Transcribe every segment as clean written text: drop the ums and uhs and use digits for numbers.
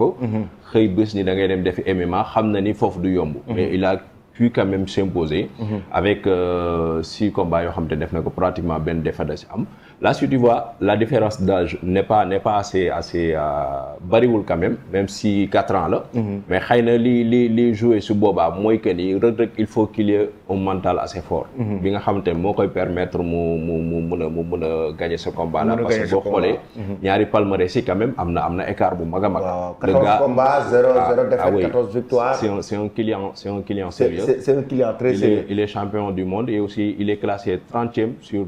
ko xëy bés ni da ngay dem defi MMA xam na ni foofu du yomb mais il a pu quand même s'imposer avec 6 combats yoo xam te def na ko pratiquement benn défaite da si am là si tu vois la différence d'âge n'est pas assez bariwul quand même si 4 ans la mais xëy na li joué su boobaa mooy que ni Reug Reug il faut qu'il y ait un mental assez fort bi nga xamante ne moo koy permettre mu mën a gagner ce combat là parce que boo xoolee ñaari palmarès yi quand même am na écart bu mag a mag 14 combats 0 défaite 14 victoires c'est un client sérieux c'est un client très sérieux il est champion du monde et aussi il est classé 30e sur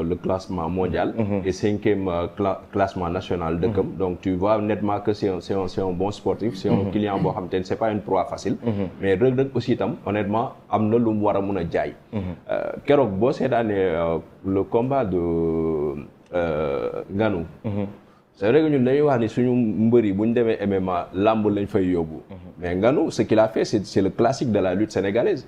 le classement mondial et 5e classement national dëkkam donc tu vois nettement que c'est un bon sportif c'est un client boo xam te ne c'est pas une proie facile mais Reug Reug aussi itam honnêtement am na lu mu war a mun a jaay keroog boo seetaanee le combat de Ngannou c'est vrai que ñun dañuy wax ni suñu mbër yi bu ñu demee MMA lamb lañ fay yóbbu mais Ngannou ce qu'il a fait c'est le classique de la lutte sénégalaise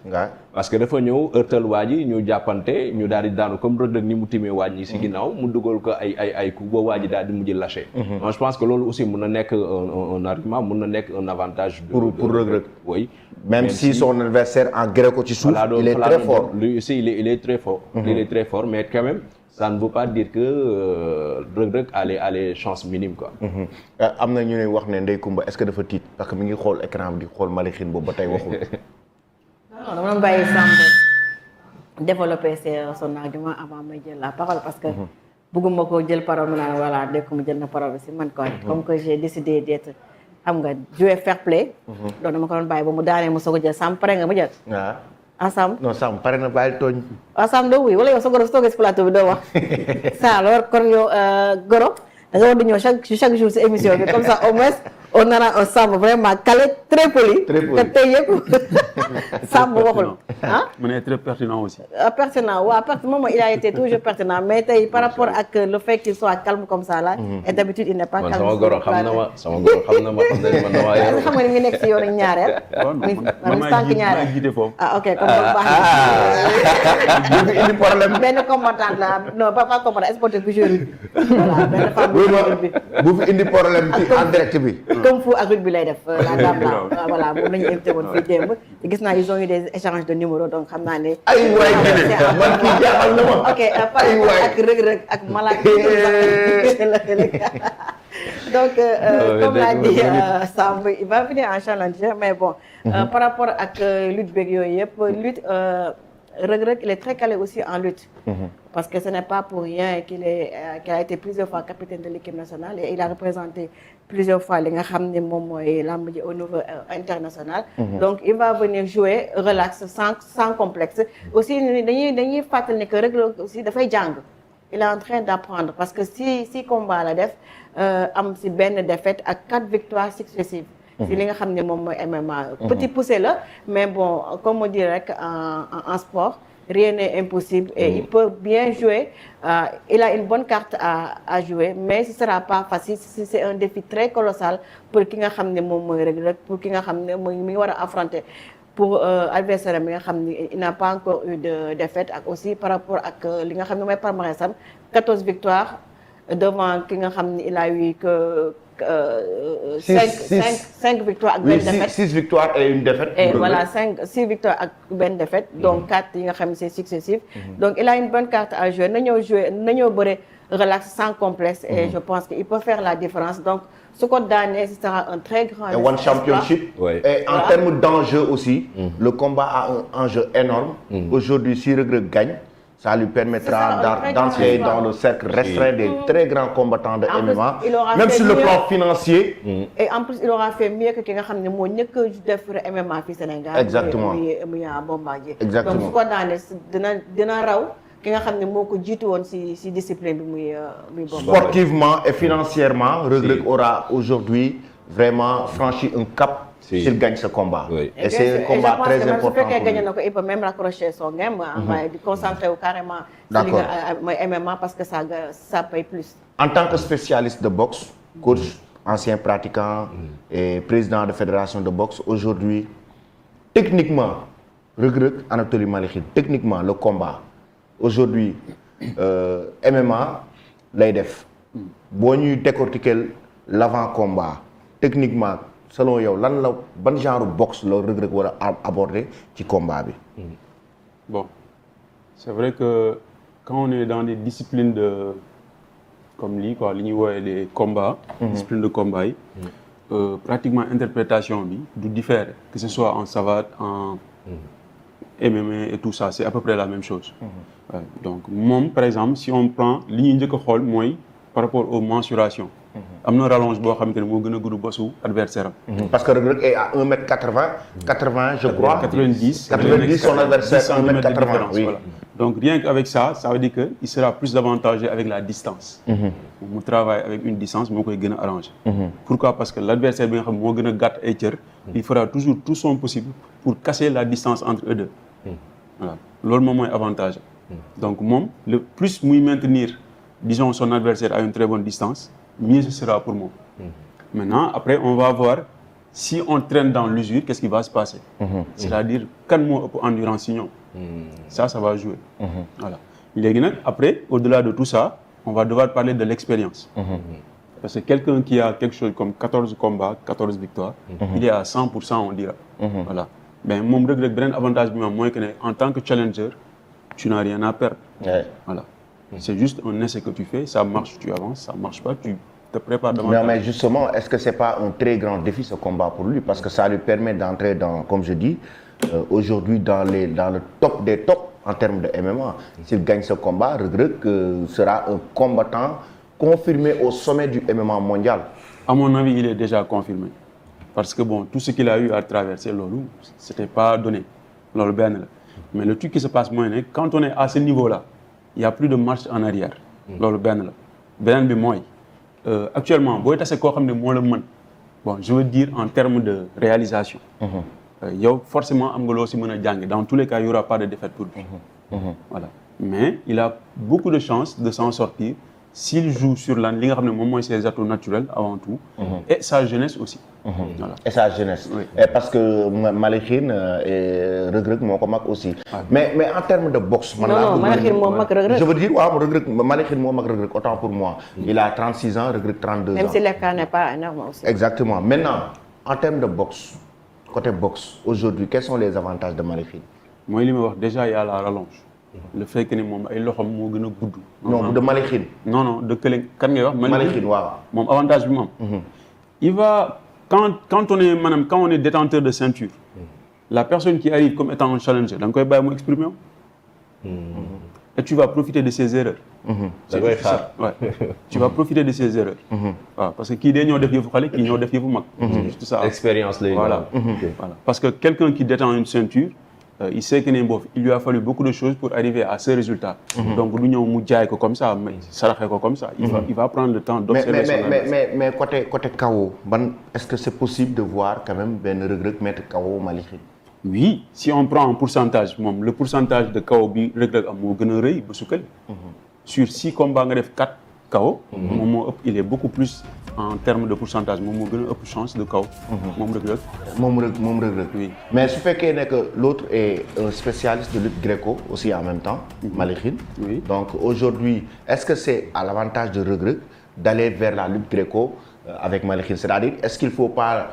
parce que dafa ñëw heurtal waa ji ñu jàppante ñu daal di daanu comme Reug Reug ni mu timee waaj ñi si ginnaaw mu dugal ko ay coup ba waa ji daal di mujj lâché donc je pense que loolu aussi mun na nekk un argument mun na nekk un avantage pour Reug Reug oui même si son adversaire en gréco ci suuf il est très fort lui aussi il est très fort il est très fort mais quand même ça ne veut pas dire que Reug Reug a les chances minimes quoi. am na ñu ne wax ne Ndeye Coumba est-ce que dafa tiit parce que mi ngi xool écran bi di xool Malikhin boobu ba tey waxul. non dama doon bàyyi Samb développer son argument avant may jël la parole parce que bëgguma ko jël parole mu naan voilà Ndeye Coumba jël na parole bi si man quoi. comme que j'ai décidé d'être xam nga jouer fair play. donc dama ko doon bàyyi ba mu daanee mu soog a jël Samb pare nga mu jël. waaw. Sam non Sam pare na bàyyi tooñ. Sam doo wuy wala yow sa goro su toogee si plateau bi doo wax ça alors kon yow goro da nga war di ñëw chaque jour si émission bi comme ça au moins on aura un Sam vraiment calé très poli. que tey yëpp Sam waxul ah. mu ne très pertinent aussi. Pertinent waaw moom il a été toujours pertinent mais tey par rapport ak le fait qu'il soit calme comme ça là. et d'habitude il n'est pas calme. sama goro xam na ma xam na man na waa yow. xam nga ni mu ngi nekk si yow nag ñaareel. man maa jiite foofu. ah ok comme boobu baax na. bu fi indi problème. benn combattant la non pas combattant sportif bi jour bi. voilà benn femme bi. bu fi indi problème ci en direct bi. comme fu ak rugby lay def la dame là voilà moom la ñu invité woon fii démb te gis naa ils ont eu des échanges de numéros donc xam naa ne. ay waay man kii jaaxal na ma. ok par rapport ak Reug Reug ak Malak donc comme l'a dit Samb il va venir en challenger mais bon par rapport ak lutte beeg yooyu yëpp lutte Reug Reug il est très calé aussi en lutte parce que ce n'est pas pour rien qu'il a été plusieurs fois capitaine de l'équipe nationale et il a représenté plusieurs fois li nga xam ne moom mooy lamb ji au niveau international donc il va venir jouer relax sans complexe aussi dañuy fàttali ne que Reug Reug aussi dafay jàng il est en train d'apprendre parce que si combat la def am si benn défaite ak 4 victoires successives si li nga xam ne moom mooy MMA petit poussé la mais bon comme on dit rek en sport rien n'est impossible et il peut bien jouer il a une bonne carte à jouer mais ce sera pas facile c'est un défi très colossal pour ki nga xam ne moom mooy Reug Reug pour ki nga xam ne mooy mi ngi war a affronter pour adversaire mi nga xam ne il n'a pas encore eu de défaite ak aussi par rapport ak li nga xam ne mooy palmarèsam 14 victoires devant ki nga xam ne il a eu que 5 victoires ak benn défaite 6 victoires et une défaite. et voilà 6 victoires ak benn défaite donc 4 yi nga xam ne c'est successif donc il a une bonne carte à jouer na ñëw bëre relax sans complexe et je pense qu'il peut faire la différence donc su ko daanee ce sera un très grand et one championship et en termes d'enjeu aussi le combat a un enjeu énorme aujourd'hui si Reug Reug gagne ça lui permettra d'entrer dans le cercle restreint des très grands combattants de MMA même sur le plan financier et en plus il aura fait mieux que ki nga xam ne moo njëkk a def MMA fii Sénégal exactement muy Bombardier exactement donc su ko daanee dina raw ki nga xam ne moo ko jiitu woon si discipline bi muy Bombardier sportivement et financièrement Reug Reug aura aujourd'hui vraiment franchi un cap s'il gagne ce combat. Oui. Et c'est un combat très important pour lui. Il peut même raccrocher son game, de concentrer carrément sur MMA parce que ça paye plus. En tant que spécialiste de boxe, coach, ancien pratiquant et président de fédération de boxe, aujourd'hui, techniquement, Reug Reug, Anatoly Malikhin, techniquement, le combat, aujourd'hui, MMA, lay def. Boo ñuy décortiquer l'avant-combat, techniquement selon yow lan la ban genre boxe la Reug Reug war a aborder ci combat bi. Bon, c'est vrai que quand on est dans des disciplines comme li ñuy woowee des combats, disciplines de combat yi, pratiquement interprétation bi du différer, que ce soit en savate, en MMA et tout ça, c'est à peu près la même chose. Donc moom par exemple si on prend li ñuy njëkk a xool mooy par rapport aux mensurations. am na rallonge boo xamante ne moo gën a gudd bosu adversaire am. Parce que Reug Reug est à 1m80, 80 je crois. 90 son adversaire 1m80, oui. Voilà. Donc rien qu'avec ça veut dire que il sera plus avantagé avec la distance. Mu travaille avec une distance moo koy gën a arrangé. Pourquoi? Parce que l'adversaire bi nga xam moo gën a gàtt ay cër, il fera toujours tout son possible pour casser la distance entre eux deux. Voilà, loolu moom mooy avantage. Donc moom le plus muy maintenir disons son adversaire à une très bonne distance, mieux ce sera pour moi. Maintenant, après, on va voir si on traîne dans l'usure, qu'est-ce qui va se passer. C'est-à-dire, quand moi, endurance sinon, ça va jouer. Voilà. Après, au-delà de tout ça, on va devoir parler de l'expérience. Parce que quelqu'un qui a quelque chose comme 14 combats, 14 victoires, il est à 100%, on dira. Voilà. Mais mon avantage, moi, en tant que challenger, tu n'as rien à perdre. Voilà. C'est juste un essai que tu fais, ça marche, tu avances, ça marche pas, tu te prépares davantage. Mais justement, est-ce que c'est pas un très grand défi ce combat pour lui? Parce que ça lui permet d'entrer dans, comme je dis, aujourd'hui dans le top des tops en termes de MMA. S'il gagne ce combat, Reug Reug sera un combattant confirmé au sommet du MMA mondial. À mon avis, il est déjà confirmé. Parce que bon, tout ce qu'il a eu à traverser, Lolo, c'était pas donné. Lolo ben là. Mais le truc qui se passe moins, quand on est à ce niveau-là, il n'y a plus de marche en arrière. Lolo ben là. Ben bi moy. Actuellement, boy tassé ko xamné mo la mën. Bon, je veux dire en termes de réalisation. Yow forcément am nga lo ci mëna jàng. Dans tous les cas, il y aura pas de défaite pour lui. Voilà. Mais il a beaucoup de chances de s'en sortir s'il joue sur li nga xamné mom moy ses atouts naturels avant tout et sa jeunesse aussi. Voilà. Et sa jeunesse. Oui. Et parce que Malikhine et Reug Reug moo ko mag aussi. Mais en termes de boxe. Non, Malikhine moo mag Reug Reug. Je veux dire waaw Reug Reug Malikhine moo mag Reug Reug autant pour moi. Il a 36 ans, Reug Reug 32 ans. Même si l'écart n'est pas énorme aussi. Exactement. Maintenant, en termes de boxe, côté boxe, aujourd'hui, quels sont les avantages de Malikhine? Moi, li ma wax déjà il y a la rallonge. Le fait que moom ay loxom moo gën a gudd. Non, de Malikhine. Non, de kële kan ngay wax. Malikhine waaw. Moom avantage bi moom. Il va quand on est détenteur de ceinture, la personne qui arrive comme étant un challenger, da nga koy bàyyi mu exprimer et tu vas profiter de ses erreurs. Ouais. Tu vas profiter de ses erreurs. Parce que kii day ñëw def yëfu xale, kii ñëw def yëfu mag. C'est juste ça. Expérience lay. Voilà. Parce que quelqu'un qui détend une ceinture, il sait que il lui a fallu beaucoup de choses pour arriver à ce résultat. Donc du ñëw mu jaay ko comme ça, mais saraxé ko comme ça. Il va prendre le temps d'observer son adversaire. Mais côté KO, est-ce que c'est possible de voir quand même Ben Reug Reug mettre KO Malikhine? Oui, si on prend un pourcentage, le pourcentage de KO bi Reug Reug am moo gën a rëy ba su kële. Sur 6 combats nga def 4 KO, moom moo ëpp, il est beaucoup plus en termes de pourcentage, moom moo gën a ëpp chance de KO. Moom Reug Reug. Moom Reug Reug. Oui. Mais su fekkee ne que l'autre est un spécialiste de lutte gréco aussi en même temps, Malikhine. Oui. Donc aujourd'hui, est-ce que c'est à l'avantage de Reug Reug d'aller vers la lutte gréco avec Malikhine? C'est-à-dire, est-ce qu'il ne faut pas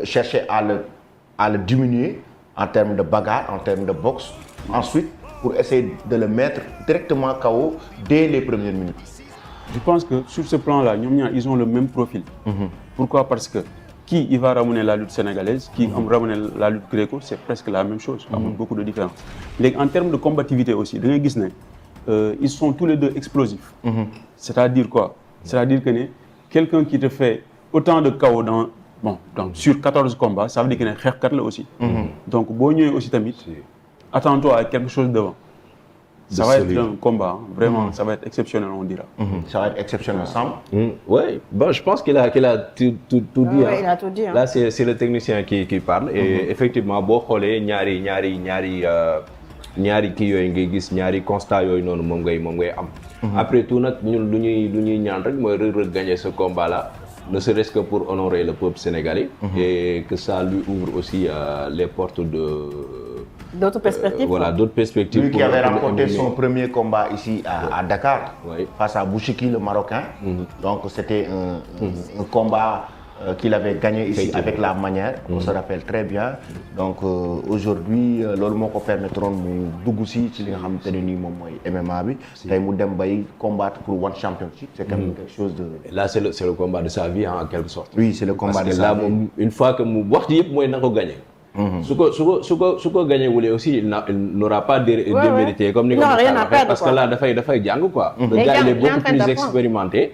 chercher à le diminuer en termes de bagarre, en termes de boxe, ensuite pour essayer de le mettre directement KO dès les premières minutes? Je pense que sur ce plan-là, ils ont le même profil. Pourquoi? Parce que qui il va ramener la lutte sénégalaise, qui va ramener la lutte gréco, c'est presque la même chose, avec beaucoup de différences. En termes de combativité aussi, ils sont tous les deux explosifs. C'est-à-dire quoi? C'est-à-dire que quelqu'un qui te fait autant de KO sur 14 combats, ça veut dire qu'il est xeexkat là aussi. Donc, si tu aussi tamit, attends-toi à quelque chose devant. Ça va être un combat, vraiment, ça va être exceptionnel, on dira. Ça va être exceptionnel, Sam. Oui, bon, je pense qu'il a tout dit. Oui, il a tout dit. Là, c'est le technicien qui parle. Et effectivement, boo xoolee ñaari kii yooyu ngay gis ñaari constat yooyu noonu moom ngay am. Après tout nag ñun lu ñuy ñaan rek mooy Reug Reug gagner ce combat là, ne serait-ce que pour honorer le peuple sénégalais. Et que ça lui ouvre aussi les portes d'autres perspectives. Voilà, d'autres perspectives. Lui qui avait remporté son premier combat ici à Dakar, face à Bouchiki, le Marocain. Donc c'était un combat qu'il avait gagné ici avec la manière. On se rappelle très bien. Donc aujourd'hui loolu moo ko permettre mu dugg si ci li nga xamante ne nii moom mooy MMA bi. tey mu dem bay combattre pour One Championship. C'est quand même quelque chose de. Là c'est le combat de sa vie en quelque sorte. Oui c'est le combat de sa vie. Parce que là moom une fois que mu wax ji yëpp mooy na ko gagné. su ko gagné wulee aussi il n'aura pas démérité comme ni ko waxee parce que là dafay jàng quoi. Le gars il est beaucoup plus expérimenté.